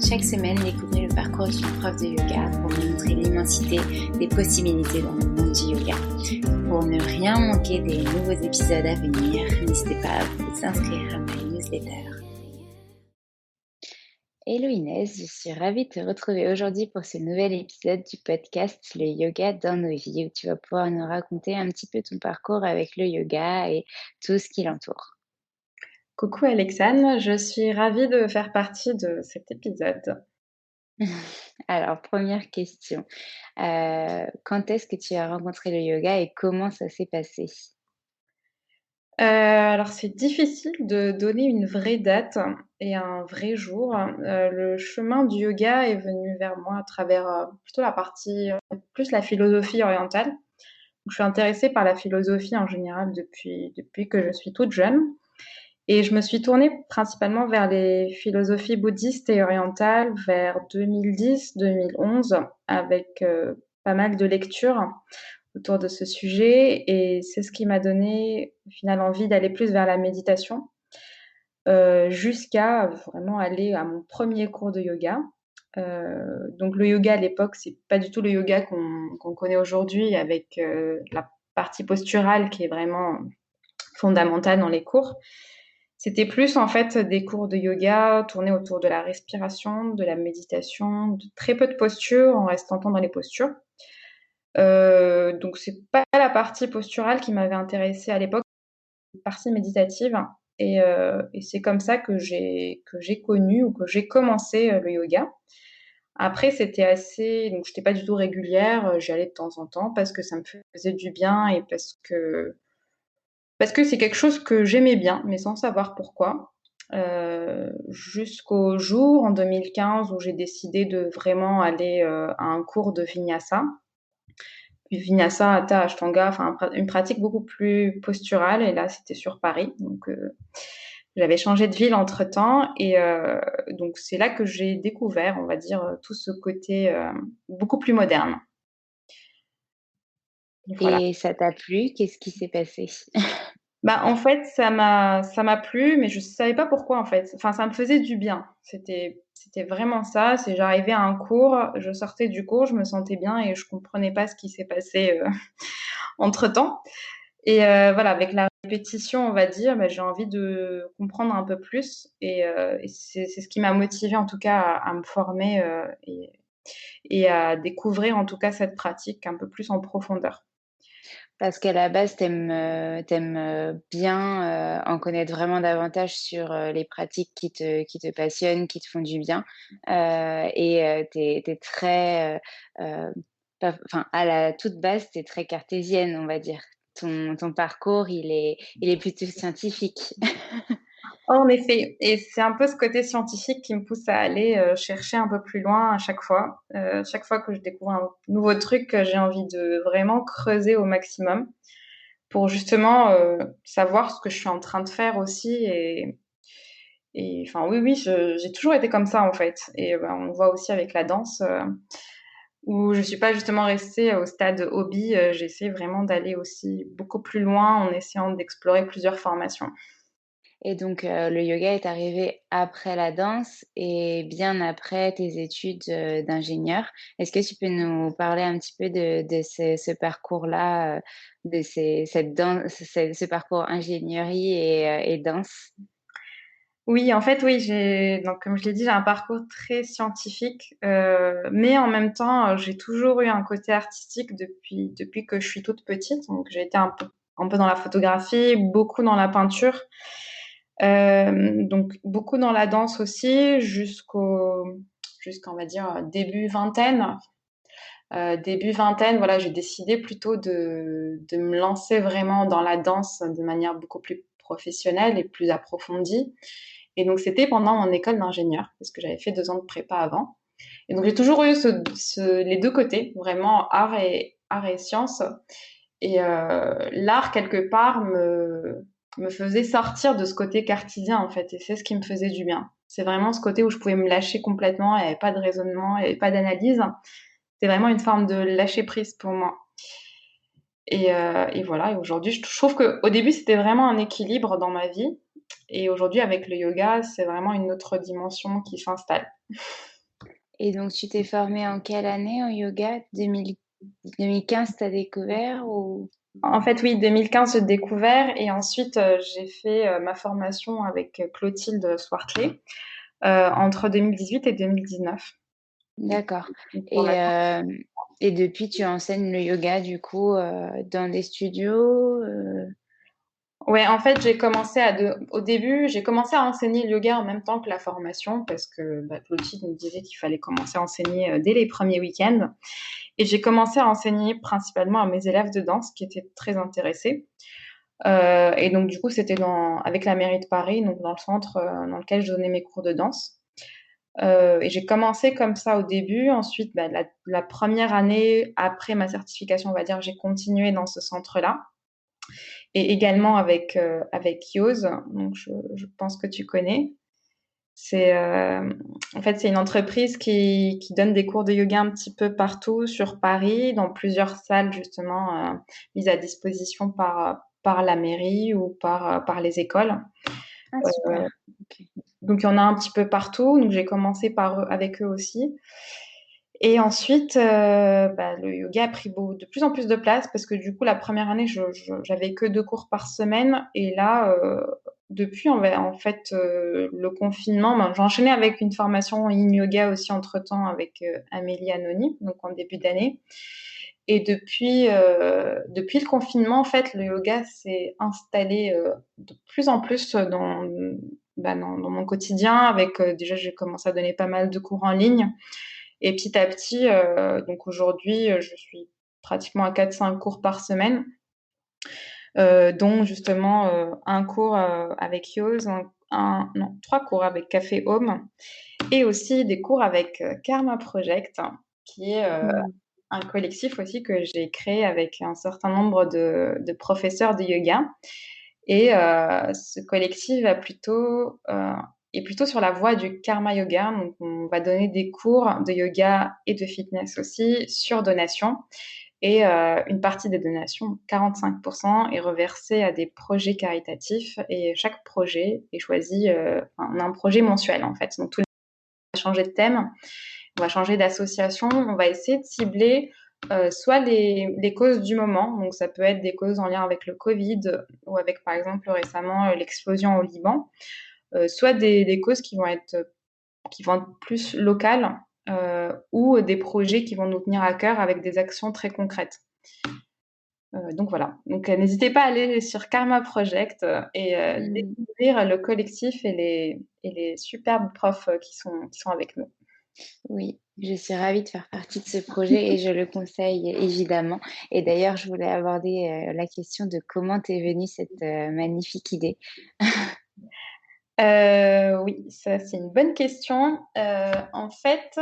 Chaque semaine, découvrez le parcours d'une prof de yoga pour vous montrer l'immensité des possibilités dans le monde du yoga. Pour ne rien manquer des nouveaux épisodes à venir, n'hésitez pas à vous inscrire à ma newsletter. Hello Inès, je suis ravie de te retrouver aujourd'hui pour ce nouvel épisode du podcast Le yoga dans nos vies, où tu vas pouvoir nous raconter un petit peu ton parcours avec le yoga et tout ce qui l'entoure. Coucou Alexane, je suis ravie de faire partie de cet épisode. Alors, première question, quand est-ce que tu as rencontré le yoga et comment ça s'est passé? Alors c'est difficile de donner une vraie date et un vrai jour. Le chemin du yoga est venu vers moi à travers, plutôt la partie, plus la philosophie orientale. Donc je suis intéressée par la philosophie en général depuis que je suis toute jeune et je me suis tournée principalement vers les philosophies bouddhistes et orientales vers 2010-2011 avec, pas mal de lectures autour de ce sujet et c'est ce qui m'a donné au final envie d'aller plus vers la méditation, jusqu'à vraiment aller à mon premier cours de yoga. Donc le yoga à l'époque, c'est pas du tout le yoga qu'on connaît aujourd'hui avec la partie posturale qui est vraiment fondamentale dans les cours. C'était plus en fait des cours de yoga tournés autour de la respiration, de la méditation, de très peu de postures en restant dans les postures. Donc c'est pas la partie posturale qui m'avait intéressée à l'époque, la partie méditative et c'est comme ça que j'ai connu ou que j'ai commencé le yoga. Après c'était assez donc j'étais pas du tout régulière, j'y allais de temps en temps parce que ça me faisait du bien et parce que c'est quelque chose que j'aimais bien, mais sans savoir pourquoi. Jusqu'au jour en 2015 où j'ai décidé de vraiment aller à un cours de Vinyasa. Vinyasa, Hatha, Ashtanga, enfin une pratique beaucoup plus posturale. Et là, c'était sur Paris. Donc, j'avais changé de ville entre-temps. Et donc, c'est là que j'ai découvert, on va dire, tout ce côté beaucoup plus moderne. Et voilà. Et ça t'a plu? Qu'est-ce qui s'est passé? Bah, en fait, ça m'a plu, mais je savais pas pourquoi, en fait. Enfin, ça me faisait du bien. C'était vraiment ça. C'est j'arrivais à un cours, je sortais du cours, je me sentais bien et je comprenais pas ce qui s'est passé entre-temps. Et voilà, avec la répétition, on va dire, bah, j'ai envie de comprendre un peu plus. Et c'est ce qui m'a motivée, en tout cas, à me former et à découvrir, en tout cas, cette pratique un peu plus en profondeur. Parce qu'à la base, tu aimes bien, en connaître vraiment davantage sur, les pratiques qui te passionnent, qui te font du bien, et tu très, pas enfin, à la toute base, tu es très cartésienne, on va dire. Ton parcours, il est plutôt scientifique. En effet, et c'est un peu ce côté scientifique qui me pousse à aller chercher un peu plus loin à chaque fois. Chaque fois que je découvre un nouveau truc, j'ai envie de vraiment creuser au maximum pour justement savoir ce que je suis en train de faire aussi. Et enfin, oui, j'ai toujours été comme ça en fait. Et ben, on le voit aussi avec la danse, où je suis pas justement restée au stade hobby. J'essaie vraiment d'aller aussi beaucoup plus loin en essayant d'explorer plusieurs formations. Et donc, le yoga est arrivé après la danse et bien après tes études, d'ingénieur. Est-ce que tu peux nous parler un petit peu de ce parcours-là, de ce parcours ingénierie et danse? Oui, en fait, oui, donc comme je l'ai dit, j'ai un parcours très scientifique, mais en même temps, j'ai toujours eu un côté artistique depuis que je suis toute petite. Donc j'ai été un peu dans la photographie, beaucoup dans la peinture, donc beaucoup dans la danse aussi, jusqu'à on va dire début vingtaine. Début vingtaine, voilà, j'ai décidé plutôt de me lancer vraiment dans la danse de manière beaucoup plus professionnelle et plus approfondie. Et donc, c'était pendant mon école d'ingénieur, parce que j'avais fait 2 ans de prépa avant. Et donc, j'ai toujours eu les deux côtés, vraiment art et sciences. Et l'art, quelque part, me faisait sortir de ce côté cartésien, en fait. Et c'est ce qui me faisait du bien. C'est vraiment ce côté où je pouvais me lâcher complètement, il n'y avait pas de raisonnement, il n'y avait pas d'analyse. C'est vraiment une forme de lâcher prise pour moi. Et voilà, et aujourd'hui, je trouve qu'au début, c'était vraiment un équilibre dans ma vie. Et aujourd'hui, avec le yoga, c'est vraiment une autre dimension qui s'installe. Et donc, tu t'es formée en quelle année en yoga? 2015, tu as découvert ou... En fait, oui, 2015, j'ai découvert et ensuite, j'ai fait ma formation avec Clotilde Swartley entre 2018 et 2019. D'accord. Une Et, formation. et depuis, tu enseignes le yoga, du coup, dans des studios Ouais, en fait, au début, j'ai commencé à enseigner le yoga en même temps que la formation parce que Clotilde me disait qu'il fallait commencer à enseigner dès les premiers week-ends. Et j'ai commencé à enseigner principalement à mes élèves de danse qui étaient très intéressés. Et donc, du coup, c'était avec la mairie de Paris, donc dans le centre dans lequel je donnais mes cours de danse. Et j'ai commencé comme ça au début. Ensuite, la première année après ma certification, on va dire, j'ai continué dans ce centre-là. Et également avec Yose, donc je pense que tu connais. C'est en fait c'est une entreprise qui donne des cours de yoga un petit peu partout sur Paris, dans plusieurs salles justement mises à disposition par la mairie ou par les écoles. Ah, super. Ok. Donc il y en a un petit peu partout. Donc j'ai commencé avec eux aussi. Et ensuite, le yoga a pris de plus en plus de place parce que du coup, la première année, j'avais que 2 cours par semaine. Et là, depuis, en fait, le confinement, j'ai enchaîné avec une formation yin yoga aussi entre-temps avec Amélie Anony, donc en début d'année. Et depuis le confinement, en fait, le yoga s'est installé de plus en plus dans mon quotidien. Déjà, j'ai commencé à donner pas mal de cours en ligne. Et petit à petit, donc aujourd'hui, je suis pratiquement à 4-5 cours par semaine, dont justement un cours avec Yose, non, 3 cours avec Café Home, et aussi des cours avec Karma Project, qui est Mm. un collectif aussi que j'ai créé avec un certain nombre de professeurs de yoga. Et ce collectif est plutôt sur la voie du karma yoga. Donc, on va donner des cours de yoga et de fitness aussi sur donation. Et une partie des donations, 45%, est reversée à des projets caritatifs. Et chaque projet est choisi, on a un projet mensuel en fait. Donc, tous les mois, on va changer de thème, on va changer d'association, on va essayer de cibler soit les causes du moment, donc ça peut être des causes en lien avec le Covid ou avec par exemple récemment l'explosion au Liban, soit des causes qui vont être plus locales ou des projets qui vont nous tenir à cœur avec des actions très concrètes. Donc voilà, donc n'hésitez pas à aller sur Karma Project et Mm. découvrir le collectif et les superbes profs qui sont avec nous. Oui, je suis ravie de faire partie de ce projet et je le conseille évidemment. Et d'ailleurs, je voulais aborder la question de comment t'es venue cette magnifique idée. Oui, ça c'est une bonne question. En fait,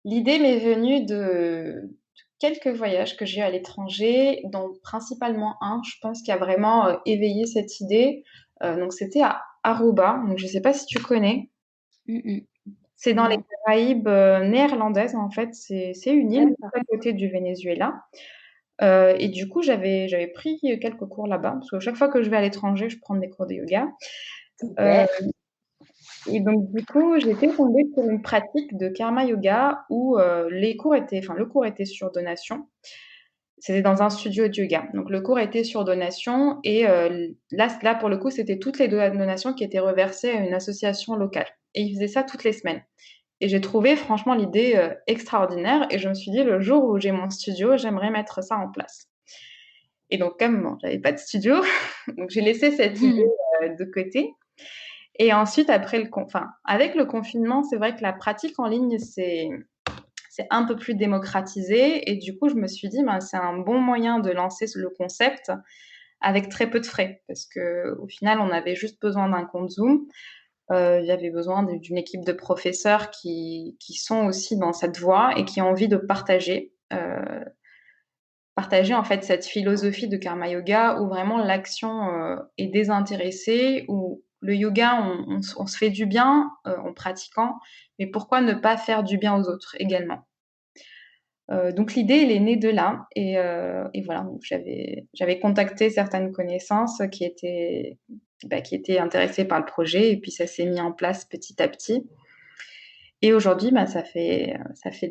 l'idée m'est venue de quelques voyages que j'ai eu à l'étranger, dont principalement un, je pense, qui a vraiment éveillé cette idée. Donc c'était à Aruba, donc je ne sais pas si tu connais. Mm, mm. C'est dans les Non, Caraïbes néerlandaises, en fait. C'est une île juste d'accord. à côté du Venezuela. Et du coup, j'avais pris quelques cours là-bas, parce que chaque fois que je vais à l'étranger, je prends des cours de yoga. Euh, Super. Et donc, du coup, j'étais tombée sur une pratique de karma yoga où le cours était sur donation. C'était dans un studio de yoga. Donc, le cours était sur donation et là, pour le coup, c'était toutes les donations qui étaient reversées à une association locale. Et ils faisaient ça toutes les semaines. Et j'ai trouvé franchement l'idée extraordinaire et je me suis dit, le jour où j'ai mon studio, j'aimerais mettre ça en place. Et donc, comme bon, j'avais pas de studio, donc j'ai laissé cette idée de côté. Et ensuite, avec le confinement, c'est vrai que la pratique en ligne, c'est un peu plus démocratisé. Et du coup, je me suis dit, ben, c'est un bon moyen de lancer le concept avec très peu de frais. Parce que au final, on avait juste besoin d'un compte Zoom. Il y avait besoin d'une équipe de professeurs qui sont aussi dans cette voie et qui ont envie de partager en fait cette philosophie de karma yoga où vraiment l'action est désintéressée, où le yoga, on se fait du bien en pratiquant, mais pourquoi ne pas faire du bien aux autres également. Donc l'idée, elle est née de là, et voilà, donc j'avais contacté certaines connaissances qui étaient intéressées par le projet, et puis ça s'est mis en place petit à petit. Et aujourd'hui, bah, ça fait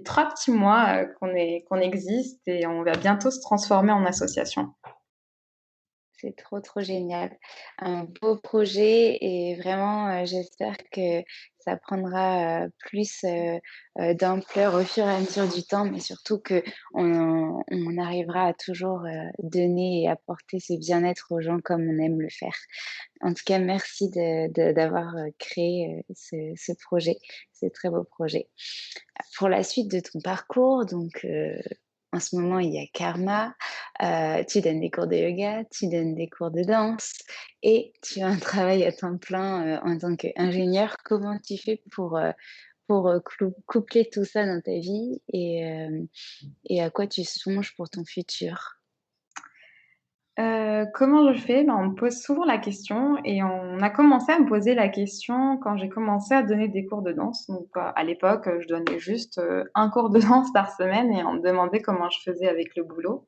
3 petits mois qu'on existe et on va bientôt se transformer en association. C'est trop, trop génial. Un beau projet et vraiment, j'espère que ça prendra plus d'ampleur au fur et à mesure du temps, mais surtout qu'on arrivera à toujours donner et apporter ce bien-être aux gens comme on aime le faire. En tout cas, merci d'avoir créé ce projet, ce très beau projet. Pour la suite de ton parcours, donc en ce moment, il y a Karma, tu donnes des cours de yoga, tu donnes des cours de danse et tu as un travail à temps plein en tant qu'ingénieur. Comment tu fais pour coupler tout ça dans ta vie et à quoi tu songes pour ton futur? Comment je fais? Ben, on me pose souvent la question et on a commencé à me poser la question quand j'ai commencé à donner des cours de danse. Donc, à l'époque, je donnais juste un cours de danse par semaine et on me demandait comment je faisais avec le boulot.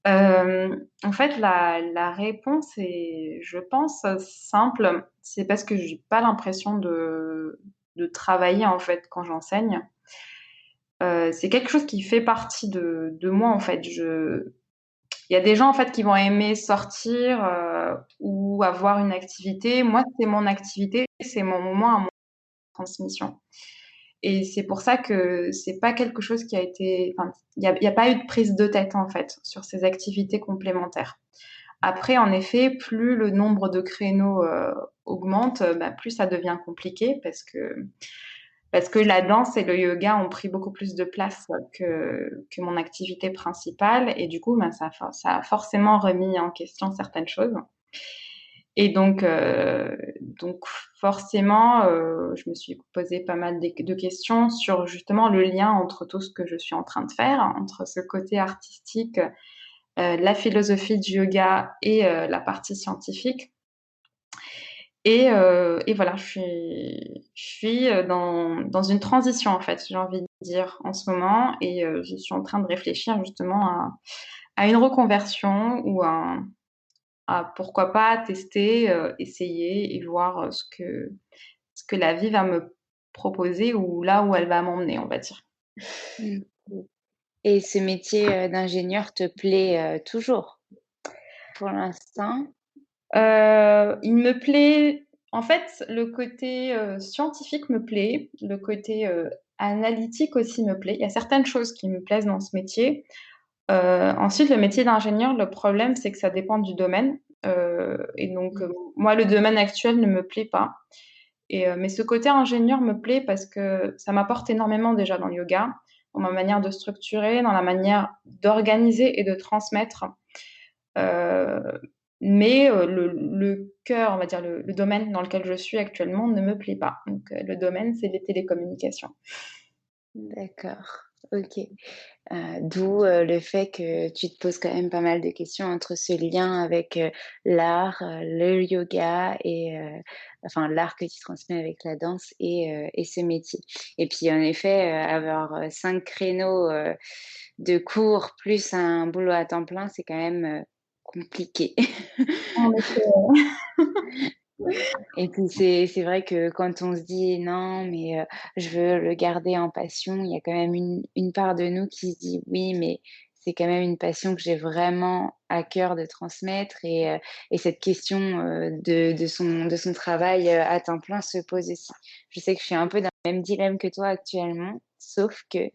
En fait, la réponse est, je pense, simple. C'est parce que j'ai pas l'impression de travailler en fait quand j'enseigne. C'est quelque chose qui fait partie de moi en fait. Il y a des gens en fait qui vont aimer sortir ou avoir une activité. Moi, c'est mon activité, c'est mon moment à mon transmission. Et c'est pour ça que c'est pas quelque chose qui a été. Enfin, y a pas eu de prise de tête en fait sur ces activités complémentaires. Après, en effet, plus le nombre de créneaux augmente, bah, plus ça devient compliqué parce que la danse et le yoga ont pris beaucoup plus de place que mon activité principale. Et du coup, bah, ça a forcément remis en question certaines choses. Et donc forcément, je me suis posé pas mal de questions sur justement le lien entre tout ce que je suis en train de faire, entre ce côté artistique, la philosophie du yoga et la partie scientifique. Et voilà, je suis dans une transition en fait, j'ai envie de dire en ce moment, et je suis en train de réfléchir justement à une reconversion ou à pourquoi pas tester, essayer et voir ce que la vie va me proposer ou là où elle va m'emmener, on va dire. Mm. Et ce métier d'ingénieur te plaît toujours pour l'instant? Il me plaît, en fait, le côté scientifique me plaît, le côté analytique aussi me plaît. Il y a certaines choses qui me plaisent dans ce métier. Ensuite, le métier d'ingénieur, le problème, c'est que ça dépend du domaine. Et donc, moi, le domaine actuel ne me plaît pas. Mais ce côté ingénieur me plaît parce que ça m'apporte énormément déjà dans le yoga, dans ma manière de structurer, dans la manière d'organiser et de transmettre. Euh, mais le cœur, on va dire le domaine dans lequel je suis actuellement ne me plaît pas. Donc le domaine, c'est les télécommunications. D'accord, ok. D'où le fait que tu te poses quand même pas mal de questions entre ce lien avec l'art, le yoga et enfin l'art que tu transmets avec la danse et ce métier. Et puis en effet, avoir 5 créneaux de cours plus un boulot à temps plein, c'est quand même compliqué. En effet. Et puis c'est vrai que quand on se dit: «Non, mais je veux le garder en passion», il y a quand même une part de nous qui se dit: «Oui, mais c'est quand même une passion que j'ai vraiment à cœur de transmettre» et cette question, de son travail, à temps plein se pose aussi. Je sais que je suis un peu dans le même dilemme que toi actuellement, sauf que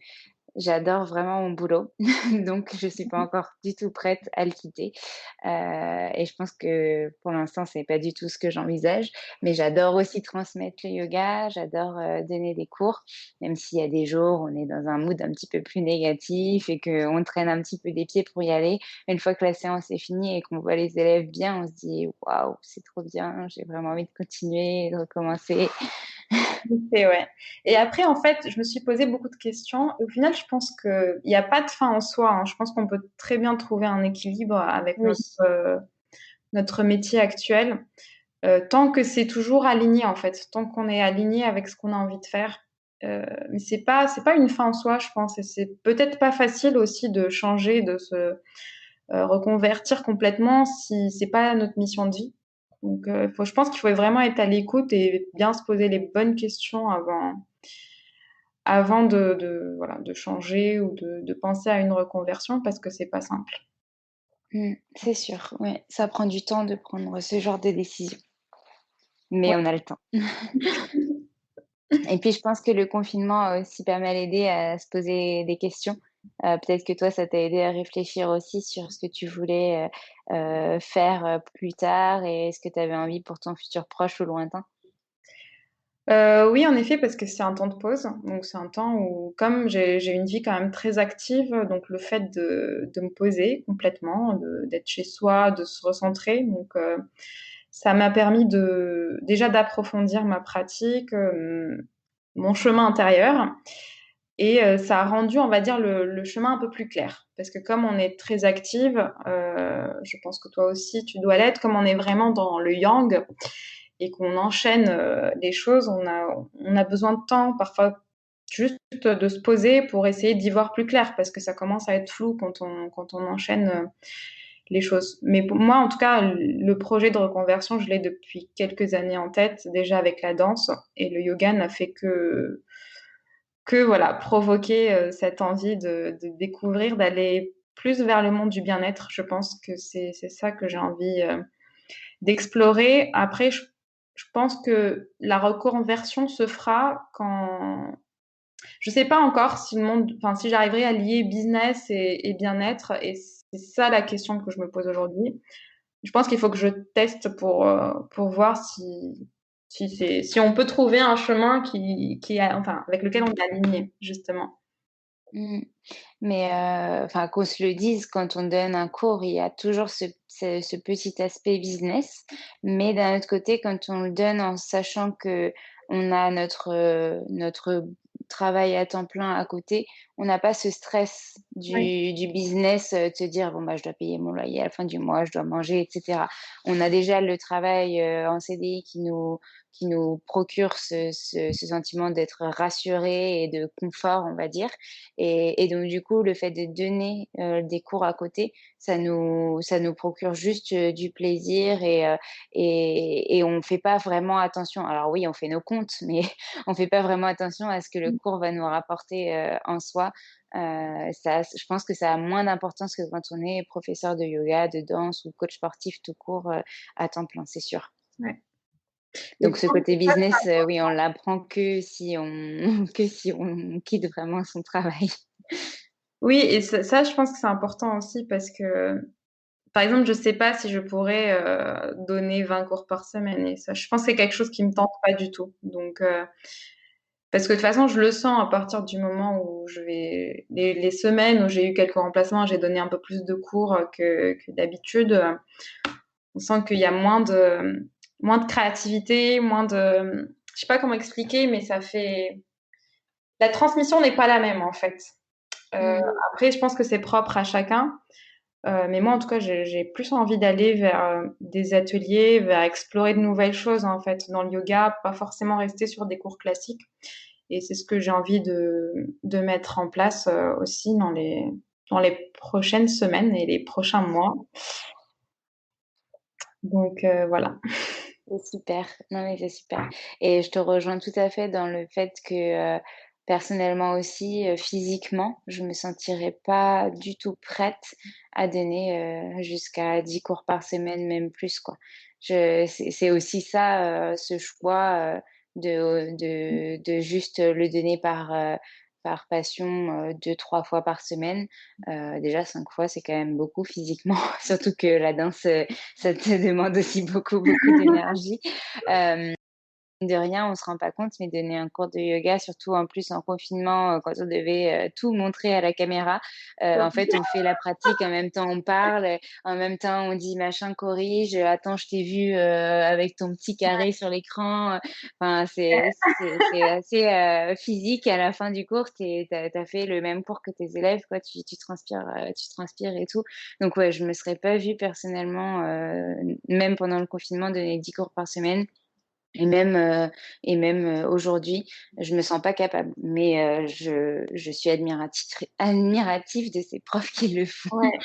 j'adore vraiment mon boulot, donc je suis pas encore du tout prête à le quitter, et je pense que pour l'instant, c'est pas du tout ce que j'envisage, mais j'adore aussi transmettre le yoga, j'adore, donner des cours, même s'il y a des jours où on est dans un mood un petit peu plus négatif et qu'on traîne un petit peu des pieds pour y aller. Une fois que la séance est finie et qu'on voit les élèves bien, on se dit: «Waouh, c'est trop bien, j'ai vraiment envie de continuer, de recommencer». Et ouais. Et après, en fait, je me suis posé beaucoup de questions. Au final, je pense qu'il n'y a pas de fin en soi, hein. Je pense qu'on peut très bien trouver un équilibre avec Oui. notre métier actuel, tant que c'est toujours aligné, en fait, tant qu'on est aligné avec ce qu'on a envie de faire. Mais c'est pas une fin en soi, je pense. Et c'est peut-être pas facile aussi de changer, de se reconvertir complètement si c'est pas notre mission de vie. Donc, je pense qu'il faut vraiment être à l'écoute et bien se poser les bonnes questions avant, avant voilà, de changer ou de penser à une reconversion parce que c'est pas simple. C'est sûr, ouais, ça prend du temps de prendre ce genre de décision, mais Ouais. on a le temps. Et puis je pense que le confinement a aussi pas mal aidé à se poser des questions. Peut-être que toi, ça t'a aidé à réfléchir aussi sur ce que tu voulais, faire, plus tard et ce que tu avais envie pour ton futur proche ou lointain? Oui, en effet, parce que c'est un temps de pause. Donc, c'est un temps où, comme j'ai une vie quand même très active, donc le fait de me poser complètement, d'être chez soi, de se recentrer, donc ça m'a permis déjà d'approfondir ma pratique, mon chemin intérieur, et ça a rendu, on va dire, le chemin un peu plus clair. Parce que comme on est très active, je pense que toi aussi tu dois l'être, comme on est vraiment dans le yang, et qu'on enchaîne les choses, on a besoin de temps, parfois juste de se poser pour essayer d'y voir plus clair, parce que ça commence à être flou quand on enchaîne les choses. Mais pour moi, en tout cas, le projet de reconversion, je l'ai depuis quelques années en tête, déjà avec la danse, et le yoga n'a fait que voilà, provoquer cette envie de découvrir, d'aller plus vers le monde du bien-être. Je pense que c'est ça que j'ai envie d'explorer. Après, je pense que la reconversion se fera quand... Je sais pas encore si le monde, enfin, si j'arriverai à lier business et bien-être. Et c'est ça la question que je me pose aujourd'hui. Je pense qu'il faut que je teste pour voir si on peut trouver un chemin enfin, avec lequel on est aligné, justement. Mmh. Mais enfin, qu'on se le dise, quand on donne un cours, il y a toujours ce petit aspect business. Mais d'un autre côté, quand on le donne en sachant qu'on a notre travail à temps plein à côté, on n'a pas ce stress Oui, du business, de se dire: «Bon, bah, je dois payer mon loyer à la fin du mois, je dois manger» et cetera. On a déjà le travail, en CDI qui nous procure ce sentiment d'être rassuré et de confort, on va dire. Et donc du coup, le fait de donner, des cours à côté, ça nous procure juste, du plaisir et on fait pas vraiment attention. Alors oui, on fait nos comptes, mais on fait pas vraiment attention à ce que le cours va nous rapporter, en soi. Ça je pense que ça a moins d'importance que quand on est professeur de yoga, de danse ou coach sportif tout court, à temps plein, c'est sûr. ouais. Et Donc ce côté business, oui, on l'apprend que si on que si on quitte vraiment son travail. oui, et ça, je pense que c'est important aussi parce que, par exemple, je sais pas si je pourrais donner 20 cours par semaine. Et ça, je pense que c'est quelque chose qui me tente pas du tout. Donc, parce que de toute façon, je le sens à partir du moment où les semaines où j'ai eu quelques remplacements, j'ai donné un peu plus de cours que d'habitude. On sent qu'il y a moins de créativité, je sais pas comment expliquer, mais la transmission n'est pas la même en fait. Euh, Mmh. Après, je pense que c'est propre à chacun. Mais moi, en tout cas, j'ai plus envie d'aller vers des ateliers, vers explorer de nouvelles choses, en fait, dans le yoga, pas forcément rester sur des cours classiques. Et c'est ce que j'ai envie de mettre en place aussi dans les prochaines semaines et les prochains mois. Donc, voilà. C'est super. Non, mais c'est super et je te rejoins tout à fait dans le fait que, personnellement aussi, physiquement, je me sentirais pas du tout prête à donner, jusqu'à 10 cours par semaine, même plus, quoi. C'est aussi ça, ce choix, de juste le donner par passion, 2-3 fois par semaine. Déjà 5 fois, c'est quand même beaucoup physiquement, surtout que la danse, ça te demande aussi beaucoup, beaucoup d'énergie. Hem de rien, on se rend pas compte, mais donner un cours de yoga, surtout en plus en confinement, quand on devait, tout montrer à la caméra, en fait, on fait la pratique, en même temps on parle, en même temps on dit: «Machin corrige, attends je t'ai vu, avec ton petit carré sur l'écran», enfin c'est assez, physique. À la fin du cours, tu as fait le même cours que tes élèves, quoi, tu transpires et tout. Donc ouais, je me serais pas vue personnellement, même pendant le confinement, donner 10 cours par semaine. Et même aujourd'hui, je me sens pas capable, mais je suis admirative de ces profs qui le font. Ouais.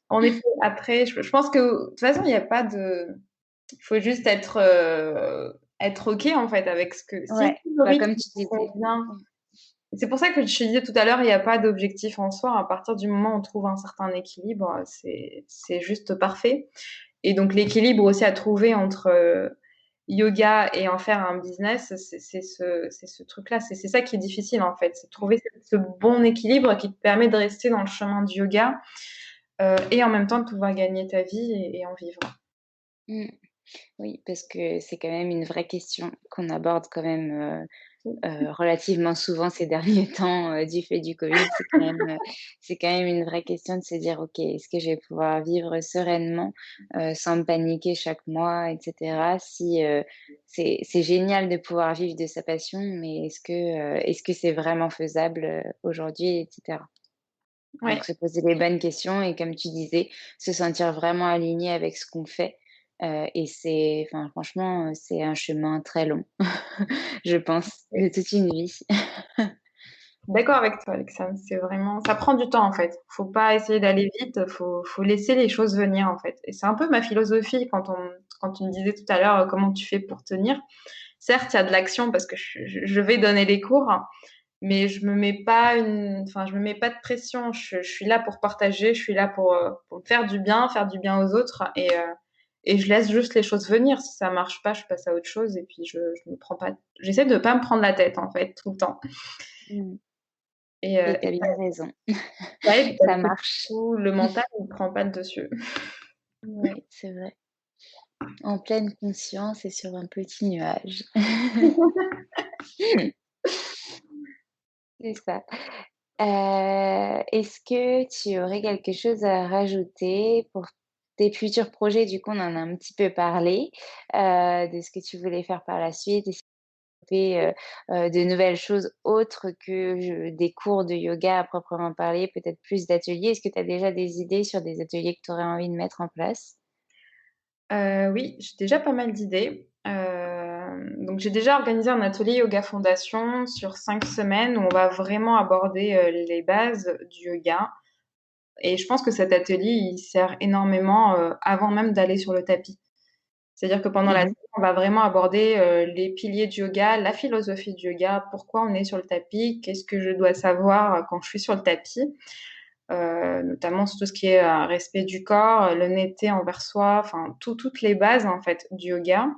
En effet, après, je pense que de toute façon, il n'y a pas de. Il faut juste être OK en fait avec ce que. Si Ouais, le bah, rythme comme tu vous disais. convient, C'est pour ça que je te disais tout à l'heure, il n'y a pas d'objectif en soi. À partir du moment où on trouve un certain équilibre, c'est juste parfait. Et donc l'équilibre aussi à trouver entre yoga et en faire un business, c'est ce truc-là. C'est ça qui est difficile en fait. C'est de trouver ce bon équilibre qui te permet de rester dans le chemin du yoga et en même temps de pouvoir gagner ta vie et en vivre. Mmh. Oui, parce que c'est quand même une vraie question qu'on aborde quand même, relativement souvent ces derniers temps, du fait du Covid. C'est quand même une vraie question de se dire: «OK, est-ce que je vais pouvoir vivre sereinement, sans me paniquer chaque mois et cetera?» Si, c'est génial de pouvoir vivre de sa passion, mais est-ce que c'est vraiment faisable, aujourd'hui et cetera? Donc Ouais. se poser les bonnes questions et comme tu disais, se sentir vraiment aligné avec ce qu'on fait, et c'est enfin franchement, c'est un chemin très long, je pense, de toute une vie. D'accord avec toi, Alexandre. C'est vraiment, ça prend du temps en fait. Faut pas essayer d'aller vite. Faut laisser les choses venir en fait. Et c'est un peu ma philosophie quand tu me disais tout à l'heure comment tu fais pour tenir. Certes, il y a de l'action parce que je vais donner les cours, mais je me mets pas de pression. Je suis là pour partager. Je suis là pour me faire du bien aux autres et je laisse juste les choses venir. Si ça marche pas, je passe à autre chose et puis je me prends pas. J'essaie de pas me prendre la tête en fait tout le temps. Mmh, et tu Et as bien raison. ça aide Ça parce que du marche. coup, le mental ne prend pas le dessus. Oui, c'est vrai. En pleine conscience et sur un petit nuage. C'est ça. Est-ce que tu aurais quelque chose à rajouter pour tes futurs projets? Du coup, on en a un petit peu parlé, de ce que tu voulais faire par la suite. Est-ce que tu fais, de nouvelles choses autres que des cours de yoga à proprement parler, peut-être plus d'ateliers? Est-ce que tu as déjà des idées sur des ateliers que tu aurais envie de mettre en place? Oui, j'ai déjà pas mal d'idées. Donc j'ai déjà organisé un atelier yoga fondation sur 5 semaines où on va vraiment aborder, les bases du yoga et je pense que cet atelier, il sert énormément, avant même d'aller sur le tapis. C'est-à-dire que pendant Mmh. l'atelier, on va vraiment aborder, les piliers du yoga, la philosophie du yoga, pourquoi on est sur le tapis, qu'est-ce que je dois savoir, quand je suis sur le tapis. Notamment sur tout ce qui est respect du corps, l'honnêteté envers soi, enfin toutes les bases en fait du yoga.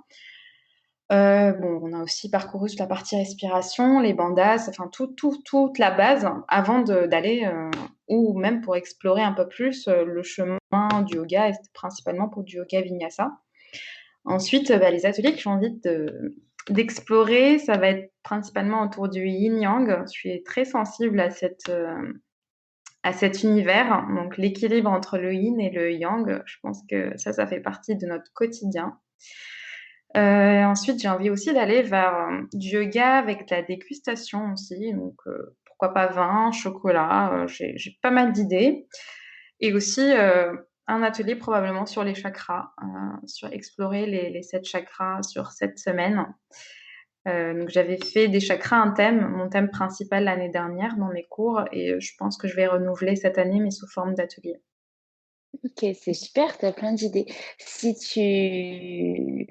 Bon, on a aussi parcouru toute la partie respiration, les bandas, enfin toute la base avant d'aller ou même pour explorer un peu plus le chemin du yoga, et c'était principalement pour du yoga vinyasa. Ensuite, les ateliers que j'ai envie d'explorer, ça va être principalement autour du yin-yang. Je suis très sensible à cet univers, donc l'équilibre entre le yin et le yang. Je pense que ça fait partie de notre quotidien. Ensuite, j'ai envie aussi d'aller vers du yoga avec de la dégustation aussi, donc pourquoi pas vin, chocolat, j'ai pas mal d'idées. Et aussi un atelier probablement sur les chakras, sur explorer les 7 chakras sur 7 semaines. Donc j'avais fait des chakras un thème, mon thème principal l'année dernière dans mes cours et je pense que je vais renouveler cette année mais sous forme d'atelier. OK, c'est super, tu as plein d'idées. Si tu,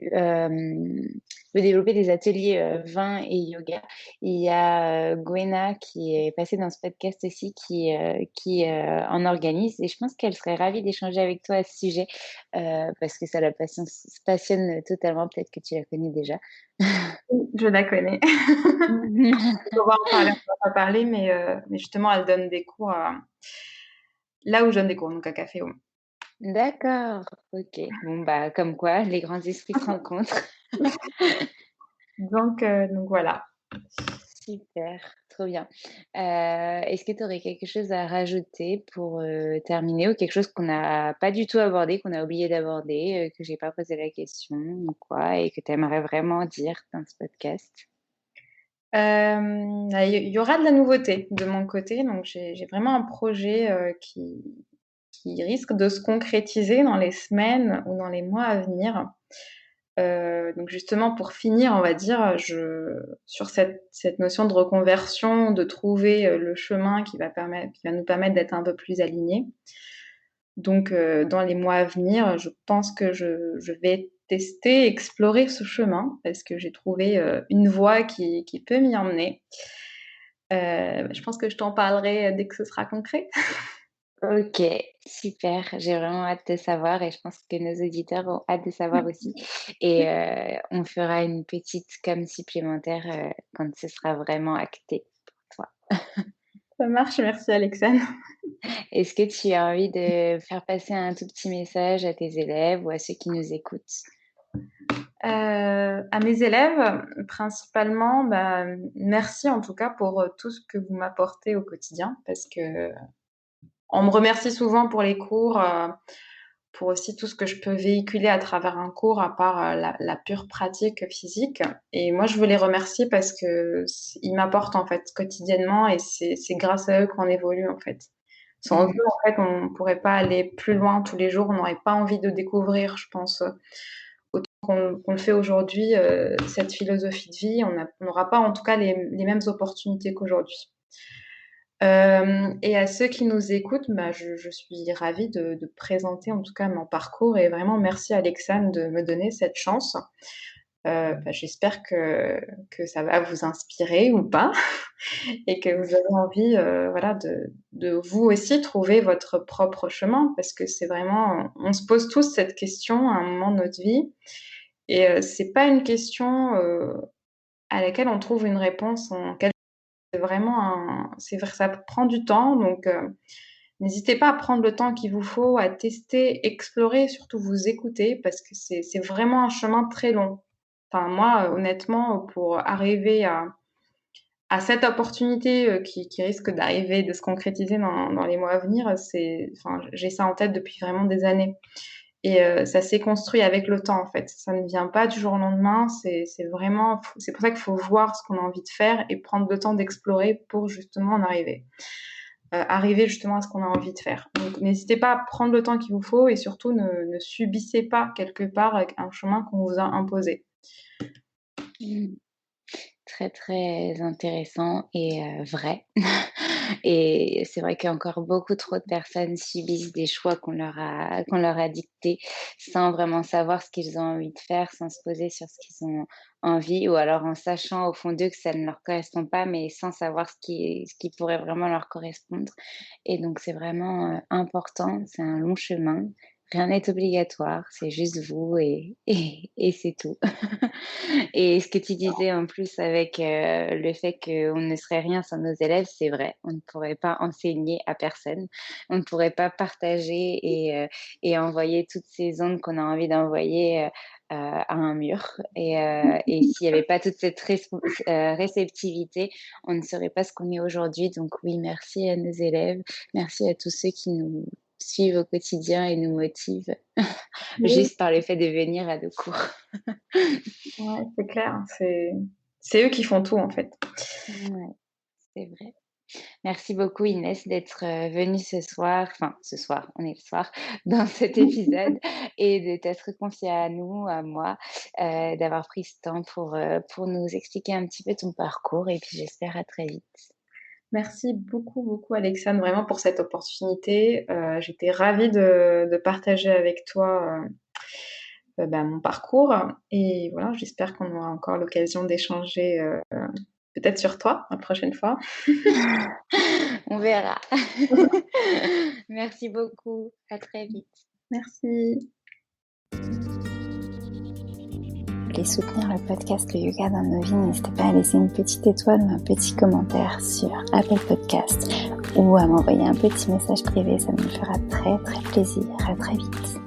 veux développer des ateliers, vin et yoga, il y a, Gwenna qui est passée dans ce podcast aussi en organise et je pense qu'elle serait ravie d'échanger avec toi à ce sujet, parce que ça la passionne totalement. Peut-être que tu la connais déjà. Oui, je la connais. On va en parler, on va pas parler, mais justement, elle donne des cours là où je donne des cours, donc à Café Home. D'accord, OK. Bon, bah, comme quoi les grands esprits se rencontrent. Donc voilà. Super, trop bien. Est-ce que tu aurais quelque chose à rajouter pour, terminer ou quelque chose qu'on n'a pas du tout abordé, qu'on a oublié d'aborder, que j'ai pas posé la question ou quoi et que tu aimerais vraiment dire dans ce podcast? Il y aura de la nouveauté de mon côté, donc j'ai vraiment un projet qui risque de se concrétiser dans les semaines ou dans les mois à venir. Donc justement pour finir, on va dire, sur cette notion de reconversion, de trouver le chemin qui va nous permettre d'être un peu plus alignés. Donc dans les mois à venir, je pense que je vais tester, explorer ce chemin parce que j'ai trouvé une voie qui peut m'y emmener. Je pense que je t'en parlerai dès que ce sera concret. OK, super. J'ai vraiment hâte de savoir et je pense que nos auditeurs ont hâte de savoir aussi et on fera une petite com supplémentaire, quand ce sera vraiment acté pour toi. Ça marche, merci Alexane. Est-ce que tu as envie de faire passer un tout petit message à tes élèves ou à ceux qui nous écoutent? À mes élèves, principalement, bah, merci en tout cas pour tout ce que vous m'apportez au quotidien, parce que on me remercie souvent pour les cours, pour aussi tout ce que je peux véhiculer à travers un cours, à part la pure pratique physique. Et moi, je veux les remercier parce que ils m'apportent en fait quotidiennement, et c'est grâce à eux qu'on évolue en fait. Sans eux, Mmh. en fait, on ne pourrait pas aller plus loin tous les jours. On n'aurait pas envie de découvrir, je pense, autant qu'on le fait aujourd'hui, cette philosophie de vie. On n'aura pas, en tout cas, les mêmes opportunités qu'aujourd'hui. Et à ceux qui nous écoutent, bah, je suis ravie de présenter en tout cas mon parcours, et vraiment merci Alexane de me donner cette chance. Bah, j'espère que ça va vous inspirer ou pas et que vous avez envie, voilà, de vous aussi trouver votre propre chemin, parce que c'est vraiment, on se pose tous cette question à un moment de notre vie, et c'est pas une question à laquelle on trouve une réponse en quelques. C'est vraiment c'est vrai, ça prend du temps, donc n'hésitez pas à prendre le temps qu'il vous faut, à tester, explorer, surtout vous écouter, parce que c'est vraiment un chemin très long. Enfin, moi, honnêtement, pour arriver à cette opportunité qui risque d'arriver, de se concrétiser dans les mois à venir, enfin, j'ai ça en tête depuis vraiment des années. Et ça s'est construit avec le temps, en fait. Ça ne vient pas du jour au lendemain. C'est vraiment, c'est pour ça qu'il faut voir ce qu'on a envie de faire et prendre le temps d'explorer pour justement en arriver. Arriver justement à ce qu'on a envie de faire. Donc n'hésitez pas à prendre le temps qu'il vous faut, et surtout ne subissez pas quelque part avec un chemin qu'on vous a imposé. Mmh. Très, très intéressant et vrai et c'est vrai qu'encore beaucoup trop de personnes subissent des choix qu'on leur a dictés sans vraiment savoir ce qu'ils ont envie de faire, sans se poser sur ce qu'ils ont envie ou alors en sachant au fond d'eux que ça ne leur correspond pas, mais sans savoir ce qui pourrait vraiment leur correspondre et donc c'est vraiment, important, c'est un long chemin. Rien n'est obligatoire, c'est juste vous et c'est tout. Et ce que tu disais en plus avec, le fait qu'on ne serait rien sans nos élèves, c'est vrai. On ne pourrait pas enseigner à personne. On ne pourrait pas partager et envoyer toutes ces ondes qu'on a envie d'envoyer, à un mur et s'il n'y avait pas toute cette réceptivité, on ne serait pas ce qu'on est aujourd'hui. Donc oui, merci à nos élèves, merci à tous ceux qui nous suivent au quotidien et nous motivent Oui, juste par le fait de venir à nos cours. ouais, c'est clair. C'est eux qui font tout, en fait. Ouais, c'est vrai. Merci beaucoup Inès d'être, venue ce soir, on est le soir, dans cet épisode et de t'être confiée à nous, à moi, d'avoir pris ce temps pour nous expliquer un petit peu ton parcours et puis j'espère à très vite. Merci beaucoup, beaucoup, Alexandre, vraiment pour cette opportunité. J'étais ravie de partager avec toi bah, mon parcours. Et voilà, j'espère qu'on aura encore l'occasion d'échanger peut-être sur toi la prochaine fois. On verra. Merci beaucoup, à très vite. Merci. Vous voulez soutenir le podcast Le Yoga dans nos vies, n'hésitez pas à laisser une petite étoile ou un petit commentaire sur Apple Podcast ou à m'envoyer un petit message privé, ça me fera très très plaisir. À très vite.